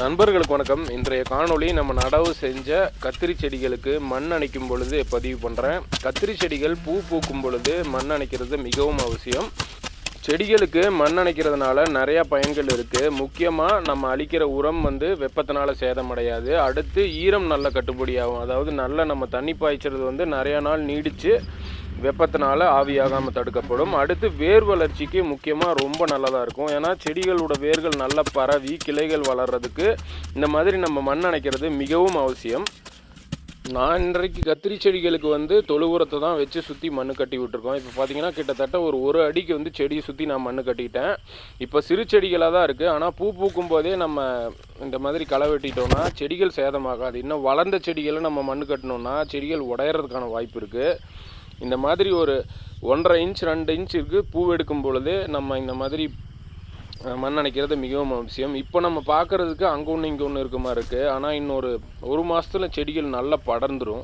நண்பர்களுக்கு வணக்கம். இன்றைய காணொளி நம்ம நடவு செஞ்ச கத்திரி செடிகளுக்கு மண் அணைக்கும் பொழுது பதிவு பண்ணுறேன். கத்திரி செடிகள் பூ பூக்கும் பொழுது மண் அணைக்கிறது மிகவும் அவசியம். செடிகளுக்கு மண் அணைக்கிறதுனால நிறையா பயன்கள் இருக்குது. முக்கியமாக நம்ம அளிக்கிற உரம் வெப்பத்தினால சேதமடையாது. அடுத்து ஈரம் நல்ல கட்டுப்படியாகும். அதாவது நல்ல நம்ம தண்ணி பாய்ச்சறது நிறையா நாள் நீடித்து வெப்பத்தினால ஆவியாகாமல் தடுக்கப்படும். அடுத்து வேர் வளர்ச்சிக்கு முக்கியமாக ரொம்ப நல்லதாக இருக்கும். ஏன்னா செடிகளோட வேர்கள் நல்லா பரவி கிளைகள் வளர்கிறதுக்கு இந்த மாதிரி நம்ம மண் அணைக்கிறது மிகவும் அவசியம். நான் இன்றைக்கு கத்திரி செடிகளுக்கு தொழு உரத்தை தான் வச்சு சுற்றி மண் கட்டி விட்டுருக்கோம். இப்போ பார்த்தீங்கன்னா கிட்டத்தட்ட ஒரு அடிக்கு செடியை சுற்றி நான் மண் கட்டிட்டேன். இப்போ சிறு செடிகளாக தான் இருக்குது. ஆனால் பூ பூக்கும் போதே நம்ம இந்த மாதிரி களை வெட்டிட்டோம்னா செடிகள் சேதமாகாது. இன்னும் வளர்ந்த செடிகளை நம்ம மண் கட்டினோம்னா செடிகள் உடையிறதுக்கான வாய்ப்பு இருக்குது. இந்த மாதிரி ஒரு 1.5 இன்ச் 2 இன்ச் இருக்குது. பூ எடுக்கும் பொழுது நம்ம இந்த மாதிரி மண் அணைக்கிறது மிகவும் அவசியம். இப்போ நம்ம பார்க்குறதுக்கு அங்கே ஒன்று இங்கே ஒன்று இருக்க மாதிரி இருக்குது. ஆனால் இன்னொரு 1 மாதத்தில் செடிகள் நல்லா படர்ந்துடும்.